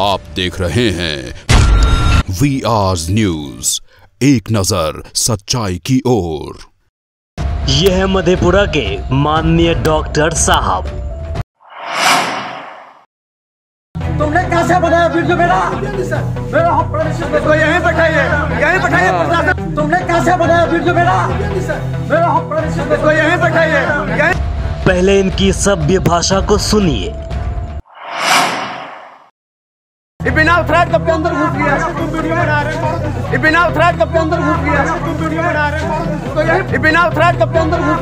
आप देख रहे हैं VR न्यूज, एक नजर सच्चाई की ओर। यह है मधेपुरा के माननीय डॉक्टर साहब। तुमने कैसे बनाया वीडियो मेरा यहीं बैठाइए प्रशासन। तुमने कैसे बनाया वीडियो मेरा यहीं बैठाइए। पहले इनकी सभ्य भाषा को सुनिए। बिना थ्रेड कब के अंदर घुस गया, बिना थ्रेड कब के अंदर घुस गया, बिना थ्रेड कब के अंदर घुस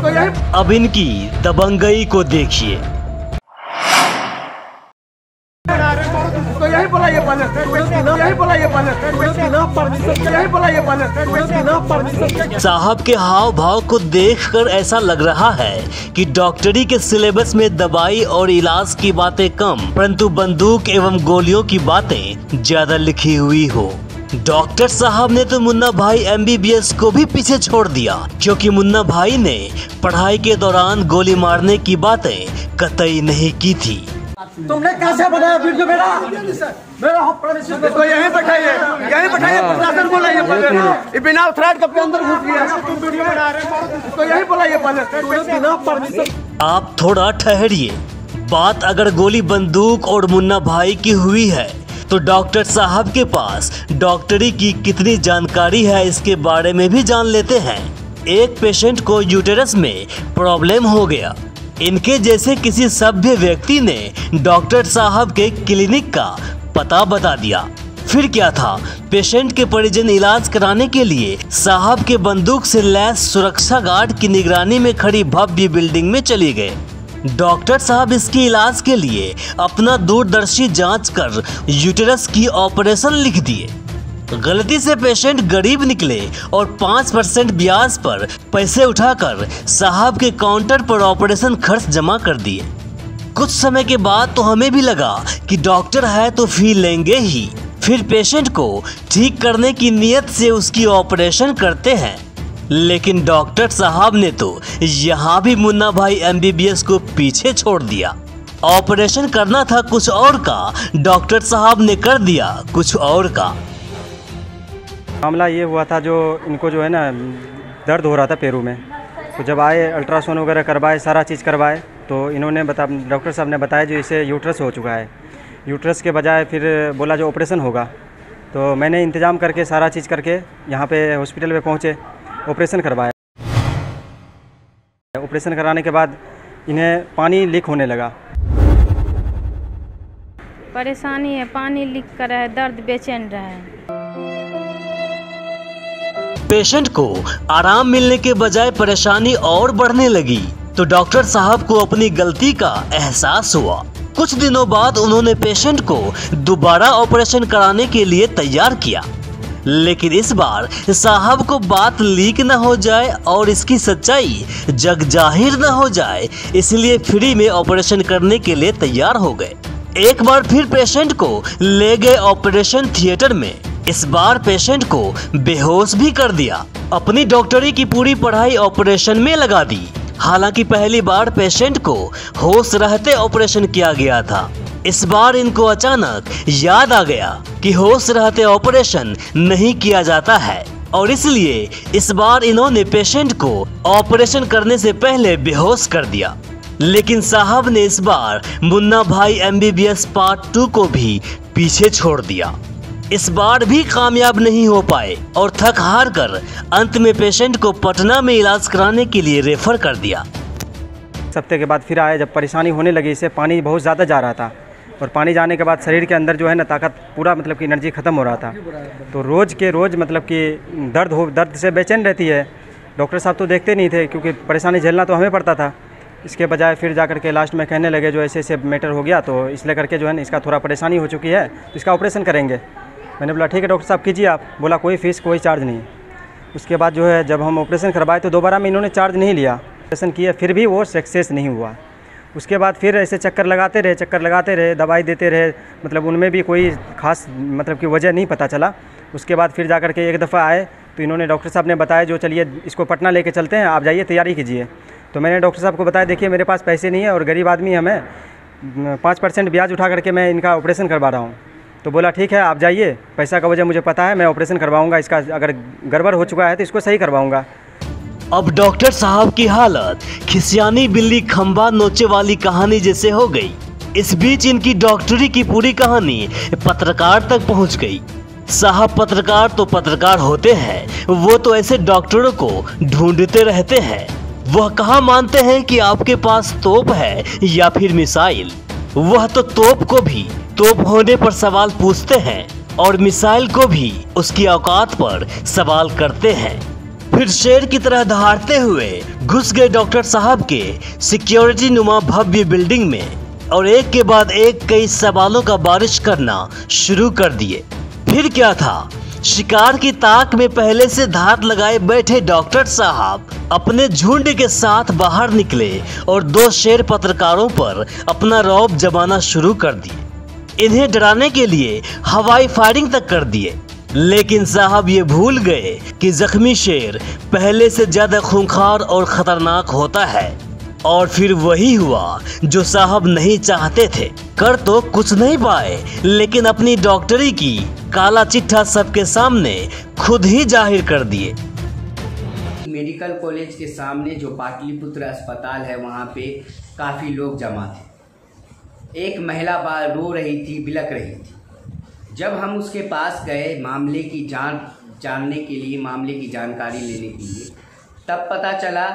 गया। अब इनकी दबंगई को देखिए। तो यही बोलाइए पहले, यही बोलाइए पहले। साहब के हाव भाव को देखकर ऐसा लग रहा है कि डॉक्टरी के सिलेबस में दवाई और इलाज की बातें कम, परंतु बंदूक एवं गोलियों की बातें ज्यादा लिखी हुई हो। डॉक्टर साहब ने तो मुन्ना भाई MBBS को भी पीछे छोड़ दिया, क्योंकि मुन्ना भाई ने पढ़ाई के दौरान गोली मारने की बातें कतई नहीं की थी। तुमने कैसे बनाया वीडियो मेरा यहीं बैठाइए प्रशासन बोलाइए पहले। बिना थ्रेड कब के अंदर घुस गया, तो यही बोलाइए पहले। आप थोड़ा ठहरिए। बात अगर गोली बंदूक और मुन्ना भाई की हुई है तो डॉक्टर साहब के पास डॉक्टरी की कितनी जानकारी है इसके बारे में भी जान लेते हैं। एक पेशेंट को यूटेरस में प्रॉब्लम हो गया। इनके जैसे किसी सभ्य व्यक्ति ने डॉक्टर साहब के क्लिनिक का पता बता दिया। फिर क्या था, पेशेंट के परिजन इलाज कराने के लिए साहब के बंदूक से लैस सुरक्षा गार्ड की निगरानी में खड़ी भव्य बिल्डिंग में चले गए। डॉक्टर साहब इसके इलाज के लिए अपना दूरदर्शी जांच कर यूटेरस की ऑपरेशन लिख दिए। गलती से पेशेंट गरीब निकले और 5% ब्याज पर पैसे उठाकर साहब के काउंटर पर ऑपरेशन खर्च जमा कर दिए। कुछ समय के बाद तो हमें भी लगा कि डॉक्टर है तो फी लेंगे ही। फिर पेशेंट को ठीक करने की नियत से उसकी ऑपरेशन करते हैं, लेकिन डॉक्टर साहब ने तो यहाँ भी मुन्ना भाई MBBS को पीछे छोड़ दिया। ऑपरेशन करना था कुछ और का, डॉक्टर साहब ने कर दिया कुछ और का। मामला ये हुआ था, जो इनको जो है ना दर्द हो रहा था पैरों में, तो जब आए अल्ट्रासाउंड वगैरह करवाए, सारा चीज़ करवाए, तो इन्होंने डॉक्टर साहब ने बताया जो इसे यूट्रस हो चुका है। यूट्रस के बजाय फिर बोला जो ऑपरेशन होगा, तो मैंने इंतज़ाम करके सारा चीज़ करके यहाँ पे हॉस्पिटल में पहुँचे, ऑपरेशन करवाया। ऑपरेशन कराने के बाद इन्हें पानी लीक होने लगा। परेशानी है, पानी लीक कर रहा है, दर्द बेचैन रहा है। पेशेंट को आराम मिलने के बजाय परेशानी और बढ़ने लगी, तो डॉक्टर साहब को अपनी गलती का एहसास हुआ। कुछ दिनों बाद उन्होंने पेशेंट को दोबारा ऑपरेशन कराने के लिए तैयार किया, लेकिन इस बार साहब को बात लीक न हो जाए और इसकी सच्चाई जग जाहिर न हो जाए, इसलिए फ्री में ऑपरेशन करने के लिए तैयार हो गए। एक बार फिर पेशेंट को ले गए ऑपरेशन थिएटर में। इस बार पेशेंट को बेहोश भी कर दिया। अपनी डॉक्टरी की पूरी पढ़ाई ऑपरेशन में लगा दी। हालांकि पहली बार पेशेंट को होश रहते ऑपरेशन किया गया था। इस बार इनको अचानक याद आ गया कि होश रहते ऑपरेशन नहीं किया जाता है, और इसलिए इस बार इन्होंने पेशेंट को ऑपरेशन करने से पहले बेहोश कर दिया। लेकिन साहब ने इस बार मुन्ना भाई MBBS पार्ट 2 को भी पीछे छोड़ दिया। इस बार भी कामयाब नहीं हो पाए और थक हार कर अंत में पेशेंट को पटना में इलाज कराने के लिए रेफर कर दिया। हफ्ते के बाद फिर आए, जब परेशानी होने लगी, इससे पानी बहुत ज़्यादा जा रहा था, और पानी जाने के बाद शरीर के अंदर जो है ना ताकत पूरा मतलब कि एनर्जी ख़त्म हो रहा था। तो रोज़ के रोज़ मतलब कि दर्द से बेचैन रहती है। डॉक्टर साहब तो देखते नहीं थे, क्योंकि परेशानी झेलना तो हमें पड़ता था। इसके बजाय फिर जा कर के लास्ट में कहने लगे जो ऐसे मैटर हो गया, तो इसलिए करके जो है ना इसका थोड़ा परेशानी हो चुकी है, तो इसका ऑपरेशन करेंगे। मैंने बोला ठीक है डॉक्टर साहब कीजिए आप। बोला कोई फीस कोई चार्ज नहीं। उसके बाद जो है जब हम ऑपरेशन करवाए तो दोबारा में इन्होंने चार्ज नहीं लिया। ऑपरेशन किया फिर भी वो सक्सेस नहीं हुआ। उसके बाद फिर ऐसे चक्कर लगाते रहे, दवाई देते रहे, मतलब उनमें भी कोई ख़ास मतलब कि वजह नहीं पता चला। उसके बाद फिर जा कर के एक दफ़ा आए तो इन्होंने डॉक्टर साहब ने बताया जो चलिए इसको पटना लेके चलते हैं, आप जाइए तैयारी कीजिए। तो मैंने डॉक्टर साहब को बताया देखिए मेरे पास पैसे नहीं है और गरीब आदमी हमें, 5% ब्याज उठा करके मैं इनका ऑपरेशन करवा रहा हूँ। तो बोला ठीक है आप जाइए, पैसा का वजह मुझे पता है, मैं ऑपरेशन करवाऊँगा, इसका अगर गड़बड़ हो चुका है तो इसको सही करवाऊँगा। अब डॉक्टर साहब की हालत खिसियानी बिल्ली खंबा नोचे वाली कहानी जैसे हो गई। इस बीच इनकी डॉक्टरी की पूरी कहानी पत्रकार तक पहुंच गई। साहब पत्रकार तो पत्रकार होते हैं, वो तो ऐसे डॉक्टरों को ढूंढते रहते हैं। वह कहाँ मानते हैं कि आपके पास तोप है या फिर मिसाइल। वह तो तोप को भी तोप होने पर सवाल पूछते हैं और मिसाइल को भी उसकी औकात पर सवाल करते हैं। फिर शेर की तरह दहाड़ते हुए घुस गए डॉक्टर साहब के सिक्योरिटी नुमा भव्य बिल्डिंग में और एक के बाद एक कई सवालों का बारिश करना शुरू कर दिए। फिर क्या था, शिकार की ताक में पहले से धार लगाए बैठे डॉक्टर साहब अपने झुंड के साथ बाहर निकले और 2 शेर पत्रकारों पर अपना रौब जमाना शुरू कर दिए। इन्हें डराने के लिए हवाई फायरिंग तक कर दिए। लेकिन साहब ये भूल गए कि जख्मी शेर पहले से ज्यादा खूंखार और खतरनाक होता है। और फिर वही हुआ जो साहब नहीं चाहते थे। कर तो कुछ नहीं पाए, लेकिन अपनी डॉक्टरी की काला चिट्ठा सबके सामने खुद ही जाहिर कर दिए। मेडिकल कॉलेज के सामने जो पाटलिपुत्र अस्पताल है वहाँ पे काफ़ी लोग जमा थे। एक महिला रो रही थी, बिलख रही थी। जब हम उसके पास गए मामले की जानने के लिए, मामले की जानकारी लेने के लिए, तब पता चला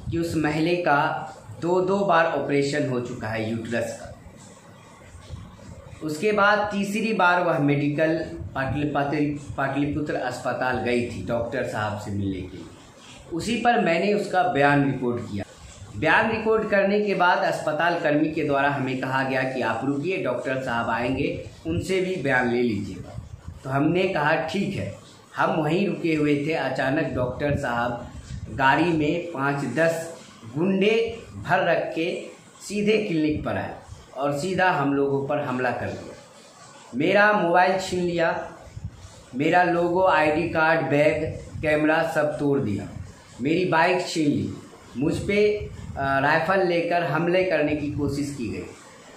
कि उस महिला का 2 बार ऑपरेशन हो चुका है यूट्रस का। उसके बाद तीसरी बार वह मेडिकल पाटलिपुत्र अस्पताल गई थी डॉक्टर साहब से मिलने के लिए। उसी पर मैंने उसका बयान रिकॉर्ड किया। बयान रिकॉर्ड करने के बाद अस्पताल कर्मी के द्वारा हमें कहा गया कि आप रुकिए, डॉक्टर साहब आएंगे, उनसे भी बयान ले लीजिएगा। तो हमने कहा ठीक है। हम वहीं रुके हुए थे। अचानक डॉक्टर साहब गाड़ी में 5-10 गुंडे भर रख के सीधे क्लिनिक पर आए और सीधा हम लोगों पर हमला कर दिया। मेरा मोबाइल छीन लिया, मेरा लोगो, आईडी कार्ड, बैग, कैमरा सब तोड़ दिया, मेरी बाइक छीन ली, मुझ पे राइफल लेकर हमले करने की कोशिश की गई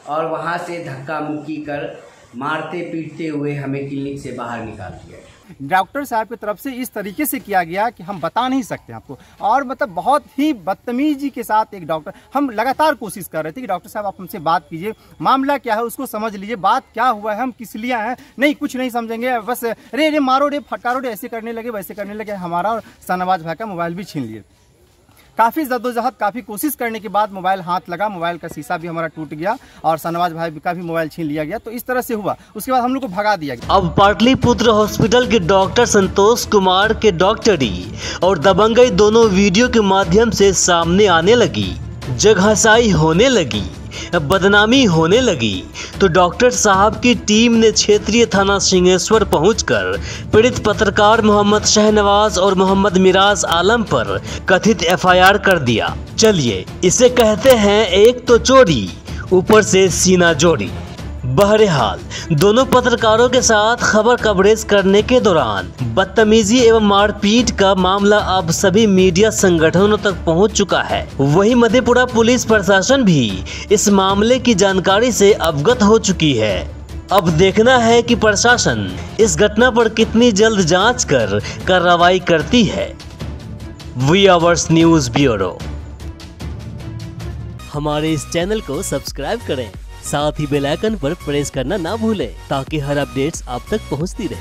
और वहाँ से धक्का मुक्की कर मारते पीटते हुए हमें क्लिनिक से बाहर निकाल दिया। डॉक्टर साहब की तरफ से इस तरीके से किया गया कि हम बता नहीं सकते आपको। और मतलब बहुत ही बदतमीजी के साथ एक डॉक्टर, हम लगातार कोशिश कर रहे थे कि डॉक्टर साहब आप हमसे बात कीजिए, मामला क्या है उसको समझ लीजिए, बात क्या हुआ है, हम किस लिए हैं। नहीं, कुछ नहीं समझेंगे, बस रे मारो रे फटकारो रे, ऐसे करने लगे वैसे करने लगे। हमारा और शाहनवाज भाई का मोबाइल भी छीन लिए। काफ़ी जद्दोजहद, काफ़ी कोशिश करने के बाद मोबाइल हाथ लगा, मोबाइल का शीशा भी हमारा टूट गया और शाहनवाज भाई का भी मोबाइल छीन लिया गया। तो इस तरह से हुआ। उसके बाद हम लोग को भगा दिया गया। अब पाटलिपुत्र हॉस्पिटल के डॉक्टर संतोष कुमार के डॉक्टरी और दबंगई दोनों वीडियो के माध्यम से सामने आने लगी। जगहसाई होने लगी, बदनामी होने लगी। तो डॉक्टर साहब की टीम ने क्षेत्रीय थाना सिंहेश्वर पहुंचकर पीड़ित पत्रकार मोहम्मद शाहनवाज और मोहम्मद मिराज आलम पर कथित एफआईआर कर दिया। चलिए, इसे कहते हैं एक तो चोरी, ऊपर से सीना जोड़ी। बहरहाल दोनों पत्रकारों के साथ खबर कवरेज करने के दौरान बदतमीजी एवं मारपीट का मामला अब सभी मीडिया संगठनों तक पहुंच चुका है। वहीं मधेपुरा पुलिस प्रशासन भी इस मामले की जानकारी से अवगत हो चुकी है। अब देखना है कि प्रशासन इस घटना पर कितनी जल्द जांच कर कार्रवाई करती है। V hours news bureau. हमारे इस चैनल को सब्सक्राइब करें, साथ ही बेल आइकन पर प्रेस करना ना भूलें ताकि हर अपडेट्स आप तक पहुंचती रहे।